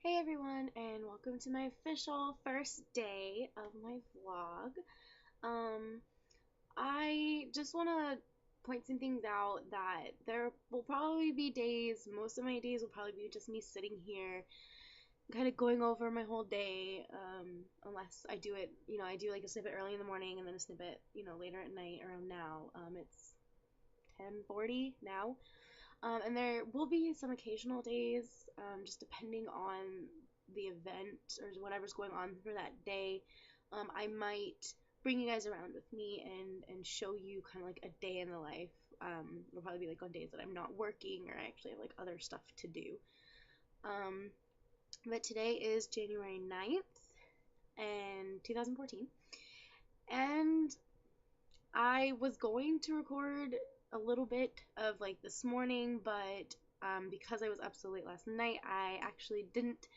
Hey everyone, and welcome to my official first day of my vlog. Um, I just want to point some things out that there will probably be days, most of my days will probably be just me sitting here, kind of going over my whole day, unless I do it, I do like a snippet early in the morning and then a snippet, later at night around now. It's 10:40 now. And there will be some occasional days, just depending on the event or whatever's going on for that day. I might bring you guys around with me and show you kind of like a day in the life. It'll probably be like on days that I'm not working or I actually have like other stuff to do. Um, but today is January 9th and 2014. And I was going to record a little bit of like this morning, but because I was up so late last night, I actually didn't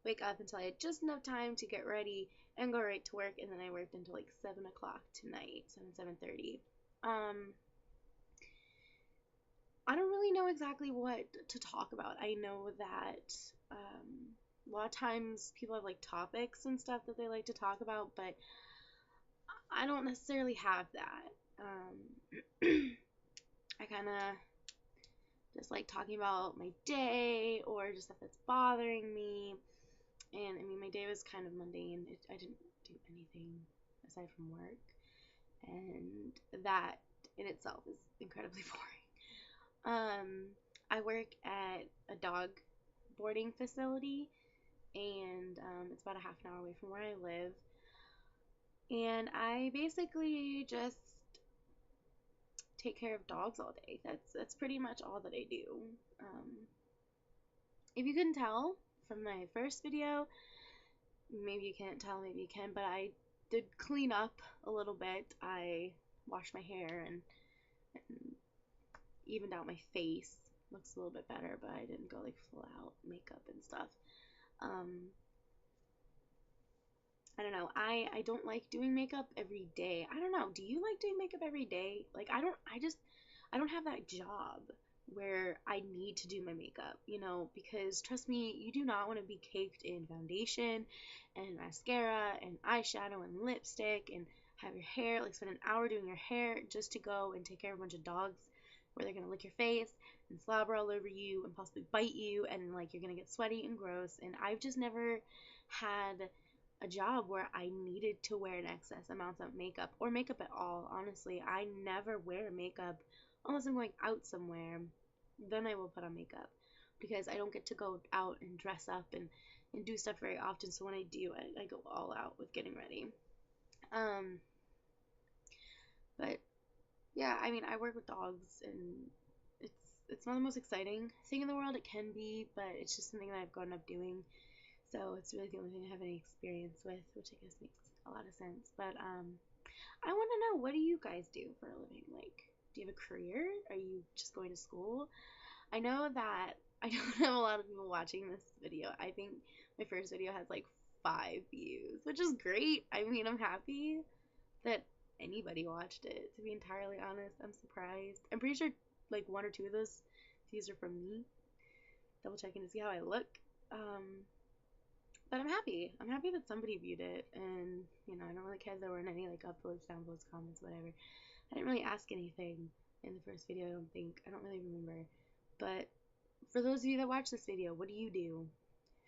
wake up until I had just enough time to get ready and go right to work, and then I worked until like 7 o'clock tonight, 7:30. Um, I don't really know exactly what to talk about. I know that a lot of times people have like topics and stuff that they like to talk about, but I don't necessarily have that. I kind of just like talking about my day or just stuff that's bothering me. And I mean, my day was kind of mundane. I didn't do anything aside from work. And that in itself is incredibly boring. I work at a dog boarding facility, and it's about a half an hour away from where I live. And I basically just take care of dogs all day. That's pretty much all that I do. If you couldn't tell from my first video, maybe you can't tell, maybe you can, but I did clean up a little bit. I washed my hair and evened out my face. Looks a little bit better, but I didn't go like full out makeup and stuff. Um, I don't know. I don't like doing makeup every day. I don't know. Do you like doing makeup every day? Like I don't have that job where I need to do my makeup, because trust me, you do not want to be caked in foundation and mascara and eyeshadow and lipstick and have your hair, like spend an hour doing your hair just to go and take care of a bunch of dogs where they're gonna lick your face and slobber all over you and possibly bite you and like you're gonna get sweaty and gross. And I've just never had a job where I needed to wear an excess amount of makeup or makeup at all. Honestly, I never wear makeup unless I'm going out somewhere. Then I will put on makeup because I don't get to go out and dress up and do stuff very often. So when I do, I go all out with getting ready. Um, but yeah, I mean, I work with dogs and it's not the most exciting thing in the world. It can be, but it's just something that I've grown up doing. So it's really the only thing I have any experience with, which I guess makes a lot of sense. But I want to know, what do you guys do for a living? Like, do you have a career? Are you just going to school? I know that I don't have a lot of people watching this video. I think my first video has like 5 views, which is great. I mean, I'm happy that anybody watched it, to be entirely honest. I'm surprised. I'm pretty sure like one or two of those views are from me. Double checking to see how I look. But I'm happy. I'm happy that somebody viewed it, and I don't really care if there weren't any like upvotes, downvotes, comments, whatever. I didn't really ask anything in the first video. I don't think. I don't really remember. But for those of you that watch this video, what do you do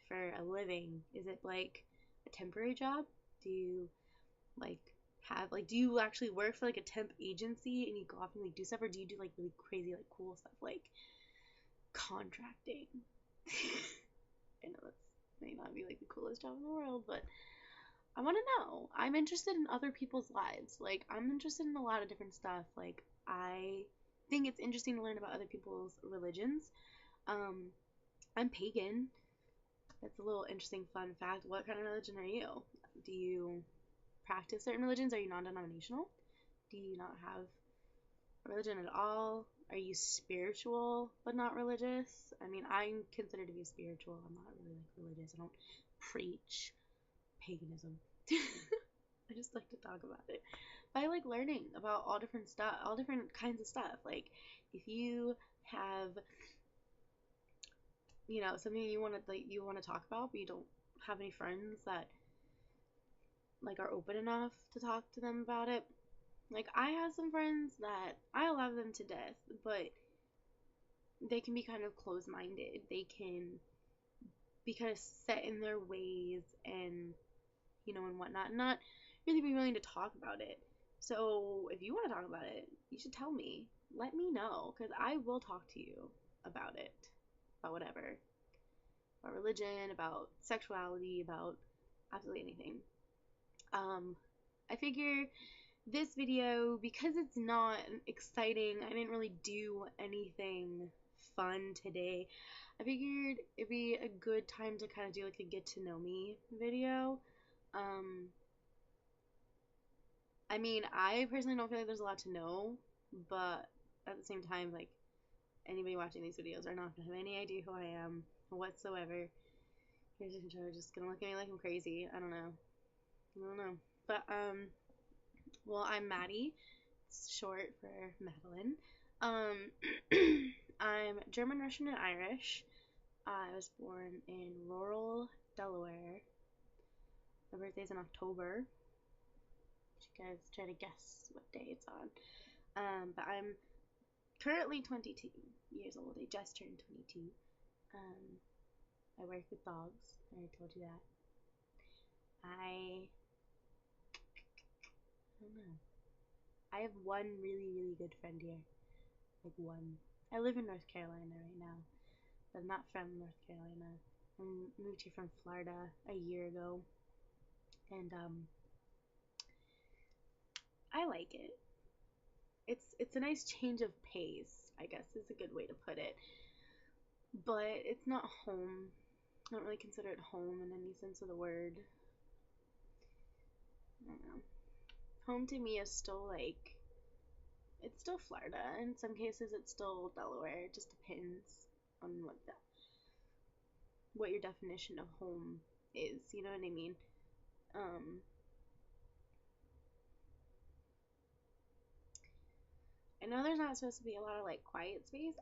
for a living? Is it like a temporary job? Do you like have like do you actually work for like a temp agency and you go off and like do stuff, or do you do like really crazy like cool stuff like contracting? I know that's may not be like the coolest job in the world, but I want to know. I'm interested in other people's lives. Like, I'm interested in a lot of different stuff. Like, I think it's interesting to learn about other people's religions. Um, I'm pagan. That's a little interesting fun fact. What kind of religion are you? Do you practice certain religions? Are you non-denominational? Do you not have a religion at all? Are you spiritual but not religious? I mean, I'm considered to be spiritual. I'm not really like religious. I don't preach paganism. I just like to talk about it. But I like learning about all different stuff, all different kinds of stuff. Like, if you have, something you want to talk about, but you don't have any friends that like are open enough to talk to them about it. Like, I have some friends that I love them to death, but they can be kind of closed-minded. They can be kind of set in their ways and, and whatnot, and not really be willing to talk about it. So, if you want to talk about it, you should tell me. Let me know, because I will talk to you about it. About whatever. About religion, about sexuality, about absolutely anything. I figure this video, because it's not exciting, I didn't really do anything fun today. I figured it'd be a good time to kind of do like a get to know me video. I mean, I personally don't feel like there's a lot to know, but at the same time, like, anybody watching these videos are not gonna have any idea who I am whatsoever. You're just gonna look at me like I'm crazy. I don't know. But, well, I'm Maddie. It's short for Madeline. I'm German, Russian, and Irish. I was born in rural Delaware. My birthday's in October. You guys try to guess what day it's on. But I'm currently 22 years old. I just turned 22. I work with dogs. I already told you that. I don't know. I have one really, really good friend here. Like, one. I live in North Carolina right now, but I'm not from North Carolina. I moved here from Florida a year ago, and I like it. It's a nice change of pace, I guess is a good way to put it. But it's not home. I don't really consider it home in any sense of the word. I don't know. Home to me is still like, it's still Florida. In some cases, it's still Delaware. It just depends on what your definition of home is. You know what I mean? I know there's not supposed to be a lot of like quiet space.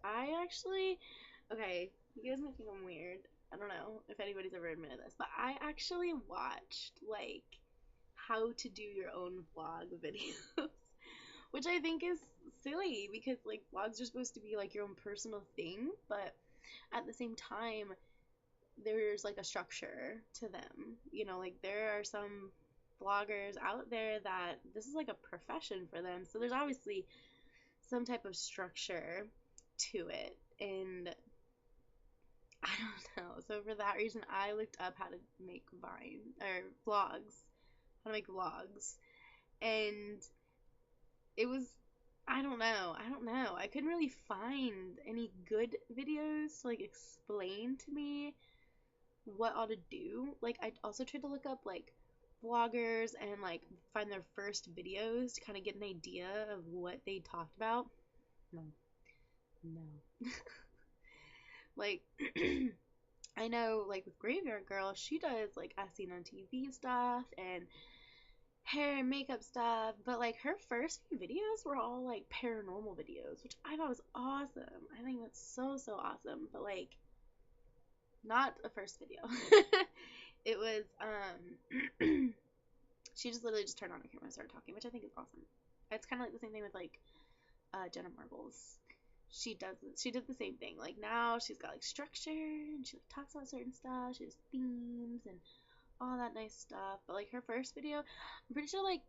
Okay, you guys might think I'm weird. I don't know if anybody's ever admitted this, but I actually watched like how to do your own vlog videos, which I think is silly because like vlogs are supposed to be like your own personal thing, but at the same time, there's like a structure to them. Like there are some vloggers out there that this is like a profession for them, so there's obviously some type of structure to it, and I don't know. So for that reason, I looked up how to make how to make vlogs, and it was, I don't know. I couldn't really find any good videos to like explain to me what all to do. Like, I also tried to look up like vloggers and like find their first videos to kind of get an idea of what they talked about. No. Like, I know, like, with Graveyard Girl, she does, like, As Seen on TV stuff and hair and makeup stuff, but, like, her first few videos were all, like, paranormal videos, which I thought was awesome. I think that's so, so awesome, but, like, not a first video. It was, she just literally just turned on her camera and started talking, which I think is awesome. It's kind of like the same thing with, like, Jenna Marbles. She did the same thing. Like, now she's got like structure and she like talks about certain stuff. She has themes and all that nice stuff. But like her first video, I'm pretty sure like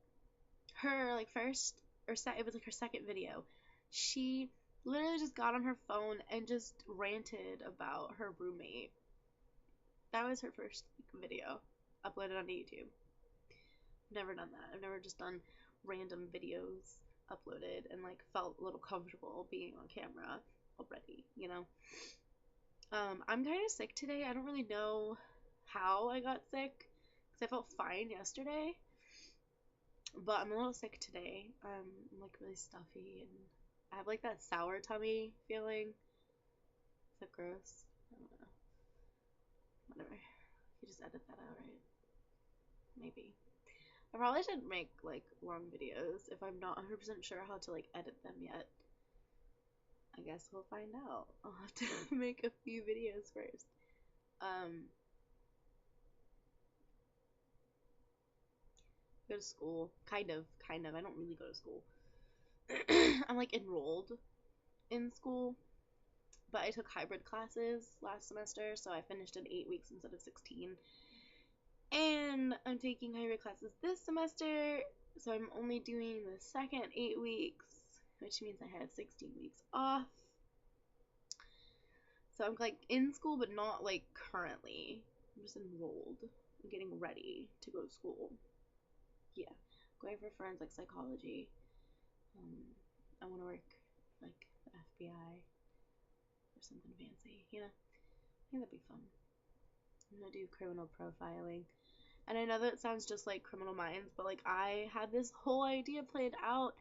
her like first or it was like her second video. She literally just got on her phone and just ranted about her roommate. That was her first video uploaded onto YouTube. Never done that. I've never just done random videos uploaded and like felt a little comfortable being on camera already. I'm kind of sick today. I don't really know how I got sick because I felt fine yesterday, but I'm a little sick today. I'm like really stuffy and I have like that sour tummy feeling. Is that gross? I don't know. Whatever. You just edit that out, right? Maybe. I probably should make like long videos if I'm not 100% sure how to like edit them yet. I guess we'll find out. I'll have to make a few videos first. Go to school. Kind of. I don't really go to school. I'm like enrolled in school, but I took hybrid classes last semester, so I finished in 8 weeks instead of 16. And I'm taking hybrid classes this semester, so I'm only doing the second 8 weeks, which means I had 16 weeks off. So I'm like in school, but not like currently. I'm just enrolled. I'm getting ready to go to school. Yeah, going for forensic psychology. I want to work like the FBI or something fancy, you know? I think that'd be fun. I'm gonna do criminal profiling. And I know that sounds just like Criminal Minds, but like I had this whole idea played out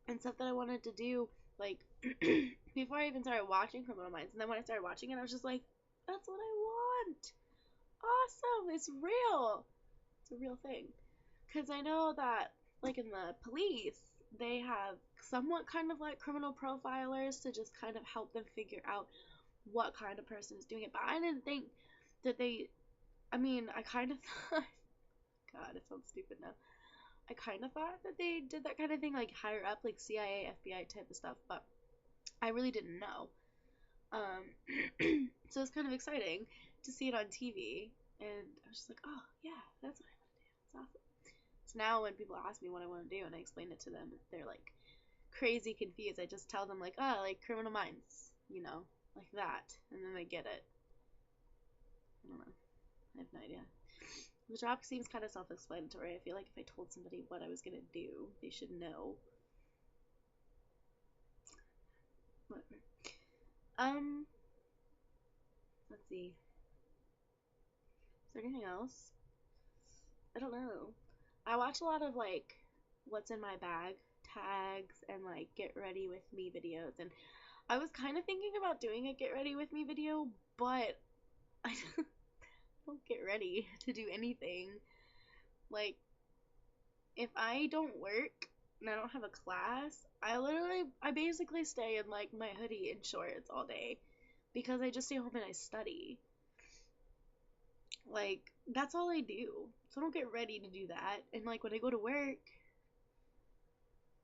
and stuff that I wanted to do like before I even started watching Criminal Minds. And then when I started watching it, I was just like, that's what I want. Awesome. It's real. It's a real thing. Because I know that like in the police, they have somewhat kind of like criminal profilers to just kind of help them figure out what kind of person is doing it. But I didn't think that they, I mean, I kind of thought, God, it sounds stupid now. I kind of thought that they did that kind of thing like higher up, like CIA, FBI type of stuff, but I really didn't know. So it's kind of exciting to see it on TV, and I was just like, oh yeah, that's what I want to do. It's awesome. So now when people ask me what I want to do and I explain it to them, they're like crazy confused. I just tell them like, oh, like Criminal Minds, like that, and then they get it. I don't know. I have no idea. The job seems kind of self-explanatory. I feel like if I told somebody what I was gonna do, they should know. Whatever. Let's see. Is there anything else? I don't know. I watch a lot of like what's in my bag tags and like get ready with me videos, and I was kind of thinking about doing a get ready with me video, but I don't get ready to do anything. Like if I don't work and I don't have a class, I basically stay in like my hoodie and shorts all day because I just stay home and I study. Like that's all I do. So I don't get ready to do that. And like when I go to work,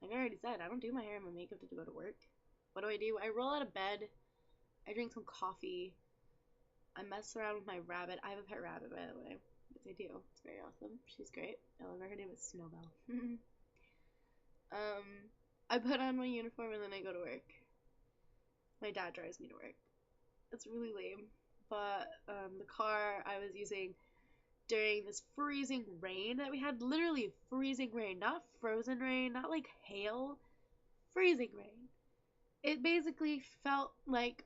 like I already said, I don't do my hair and my makeup to go to work. What do? I roll out of bed, I drink some coffee, I mess around with my rabbit. I have a pet rabbit, by the way. Yes, I do. It's very awesome. She's great. I love her. Her name is Snowbell. I put on my uniform and then I go to work. My dad drives me to work. It's really lame. But the car I was using during this freezing rain that we had, literally freezing rain, not frozen rain, not like hail, freezing rain. It basically felt like,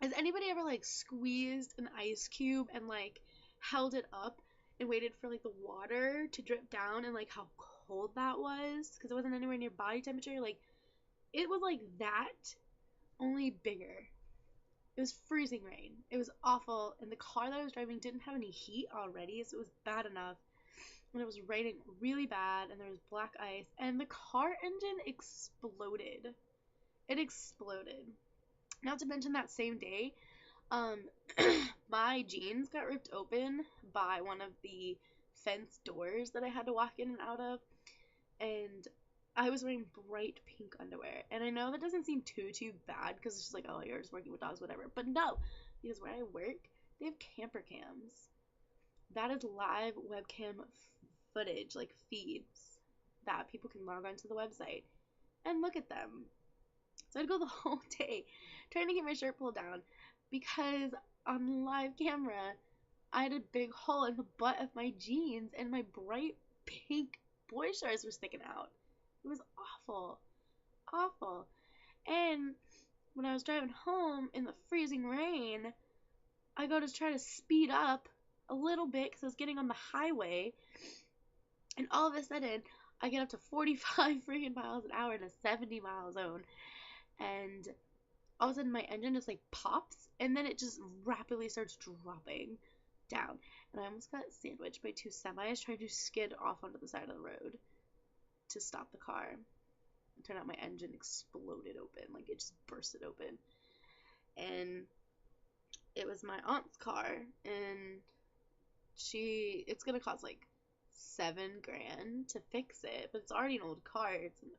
has anybody ever like squeezed an ice cube and like held it up and waited for like the water to drip down, and like how cold that was because it wasn't anywhere near body temperature? Like it was like that, only bigger. It was freezing rain. It was awful, and the car that I was driving didn't have any heat already, so it was bad enough. And it was raining really bad, and there was black ice, and the car engine exploded. It exploded. Not to mention that same day, um, my jeans got ripped open by one of the fence doors that I had to walk in and out of, and I was wearing bright pink underwear. And I know that doesn't seem too bad because it's just like, oh, you're just working with dogs, whatever. But no, because where I work, they have camper cams. That is live webcam footage, like feeds, that people can log onto the website and look at them. So I'd go the whole day trying to get my shirt pulled down because on live camera, I had a big hole in the butt of my jeans and my bright pink boy shorts were sticking out. It was awful. Awful. And when I was driving home in the freezing rain, I go to try to speed up a little bit because I was getting on the highway, and all of a sudden, I get up to 45 freaking miles an hour in a 70-mile zone, and all of a sudden my engine just like pops, and then it just rapidly starts dropping down, and I almost got sandwiched by 2 semis trying to skid off onto the side of the road to stop the car. It turned out my engine exploded open. Like, it just bursted open. And it was my aunt's car, and it's gonna cost like $7,000 to fix it, but it's already an old car. It's an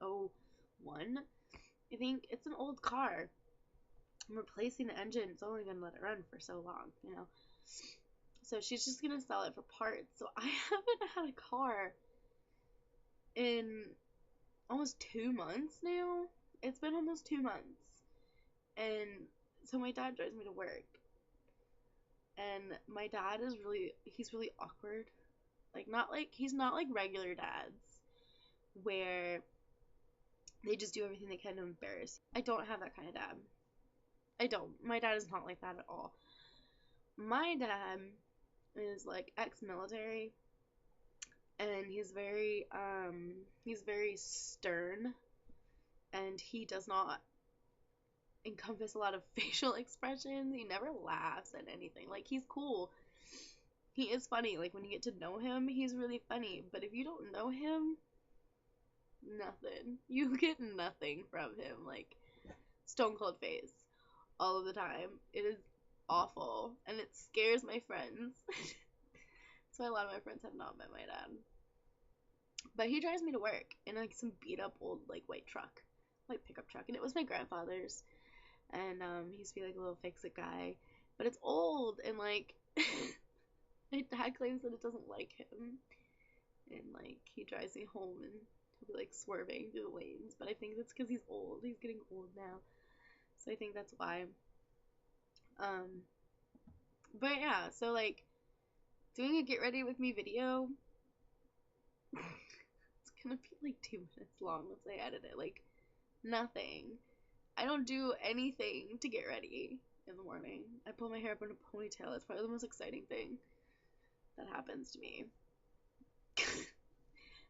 '01. I think it's an old car. I'm replacing the engine. It's only gonna let it run for so long, you know. So she's just gonna sell it for parts. So I haven't had a car in almost 2 months now. It's been almost 2 months. And so my dad drives me to work. And my dad he's really awkward. He's not like regular dads where they just do everything they can to embarrass you. I don't have that kind of dad. I don't. My dad is not like that at all. My dad is like ex-military, and he's very stern, and he does not encompass a lot of facial expressions. He never laughs at anything. Like, he's cool. He is funny. Like, when you get to know him, he's really funny. But if you don't know him, nothing. You get nothing from him. Like, stone cold face all of the time. It is awful, and it scares my friends. That's why a lot of my friends have not met my dad. But he drives me to work in like some beat up old like white truck, like pickup truck, and it was my grandfather's. And he used to be like a little fix-it guy, but it's old, and like my dad claims that it doesn't like him, and like he drives me home and he'll be like swerving through the lanes, but I think that's because he's old. He's getting old now, so I think that's why. But yeah, so like doing a get ready with me video, it's gonna be like 2 minutes long once I edit it. Like, nothing. I don't do anything to get ready in the morning. I pull my hair up in a ponytail. It's probably the most exciting thing that happens to me.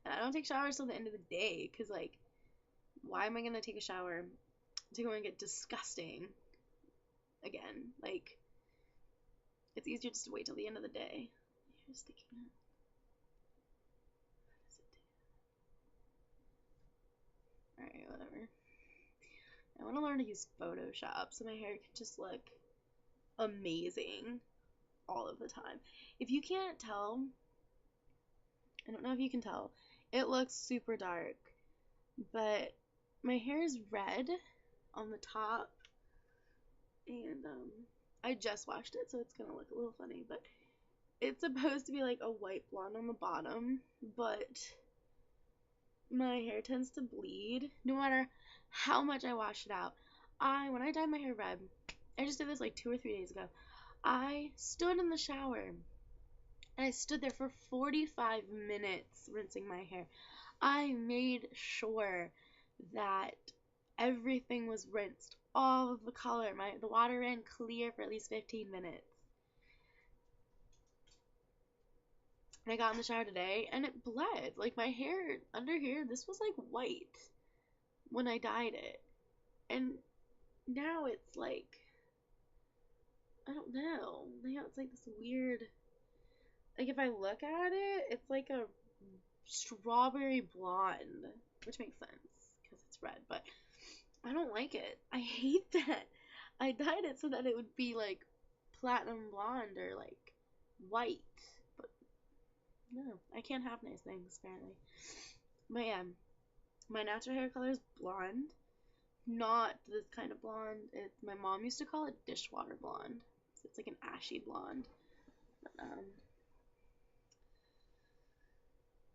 And I don't take showers till the end of the day, because, like, why am I gonna take a shower to go and get disgusting again? Like, it's easier just to wait till the end of the day. Here's sticking out. Alright, whatever. I want to learn to use Photoshop so my hair can just look amazing all of the time. If you can't tell, I don't know if you can tell, it looks super dark, but my hair is red on the top, and I just washed it, so it's gonna look a little funny, but it's supposed to be like a white blonde on the bottom, but my hair tends to bleed no matter how much I wash it out. When I dyed my hair red, I just did this like 2 or 3 days ago. I stood in the shower and I stood there for 45 minutes rinsing my hair. I made sure that everything was rinsed, all of the color. The water ran clear for at least 15 minutes. And I got in the shower today and it bled. Like, my hair under here, this was like white when I dyed it. And now it's like, I don't know. Now it's like this weird, like, if I look at it, it's like a strawberry blonde, which makes sense because it's red, but I don't like it. I hate that. I dyed it so that it would be like platinum blonde or like white, but no, I can't have nice things apparently. But yeah, my natural hair color is blonde, not this kind of blonde. My mom used to call it dishwater blonde. So it's like an ashy blonde. But,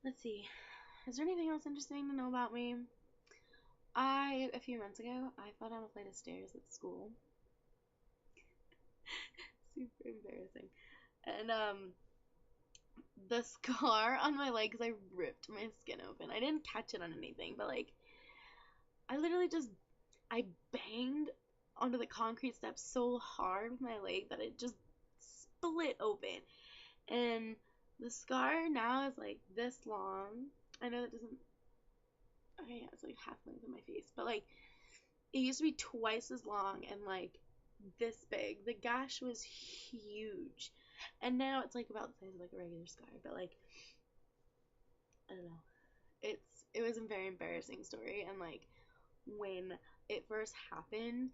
let's see. Is there anything else interesting to know about me? A few months ago, I fell down a flight of stairs at school. Super embarrassing. And, the scar on my leg, because I ripped my skin open. I didn't catch it on anything, but, like, I literally I banged onto the concrete steps so hard with my leg that it just split open. And the scar now is, like, this long. I know that doesn't, okay, yeah, it's like half length of my face, but like it used to be twice as long and like this big. The gash was huge, and now it's like about the size of like a regular scar. But like, I don't know, it was a very embarrassing story, and like when it first happened,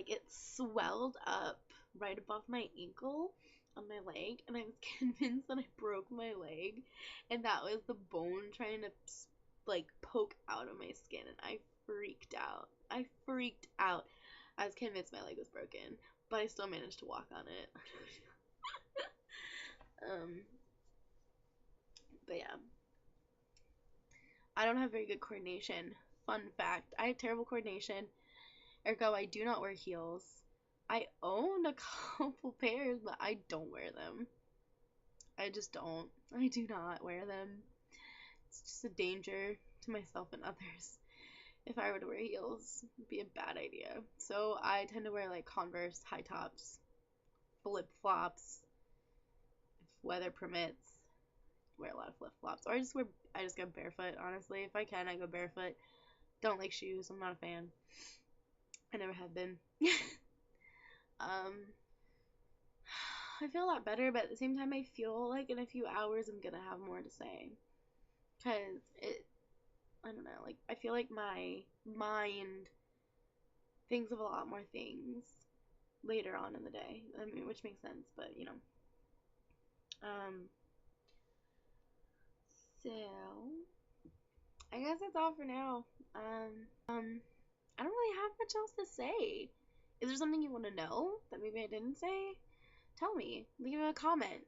it swelled up right above my ankle on my leg, and I was convinced that I broke my leg, and that was the bone trying to poke out of my skin, and I freaked out. I was convinced my leg was broken, but I still managed to walk on it. um, but yeah, I don't have very good coordination. Fun fact: I have terrible coordination. Ergo, I do not wear heels. I own a couple pairs, but I don't wear them. I just don't. I do not wear them. It's just a danger to myself and others. If I were to wear heels, it'd be a bad idea. So I tend to wear like Converse high tops, flip flops, if weather permits. Wear a lot of flip flops, or I just go barefoot. Honestly, if I can, I go barefoot. Don't like shoes. I'm not a fan. I never have been. um, I feel a lot better, but at the same time, I feel like in a few hours I'm gonna have more to say. Cause I don't know, I feel like my mind thinks of a lot more things later on in the day. I mean, which makes sense, but Um, so I guess that's all for now. I don't really have much else to say. Is there something you want to know that maybe I didn't say? Tell me. Leave a comment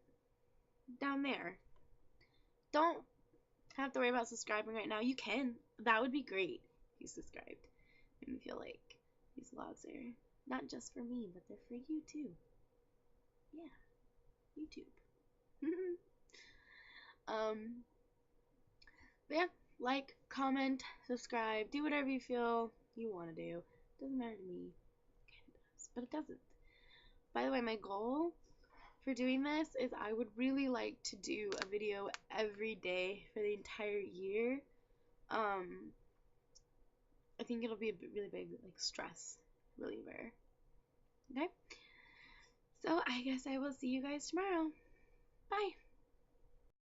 down there. Don't have to worry about subscribing right now. You can. That would be great if you subscribed. Make me feel like these vlogs are not just for me, but they're for you too. Yeah, YouTube. um, but yeah, like, comment, subscribe, do whatever you feel you want to do. Doesn't matter to me. Kind of does, but it doesn't. By the way, my goal for doing this is I would really like to do a video every day for the entire year. I think it'll be a really big stress reliever. Okay? So I guess I will see you guys tomorrow. Bye.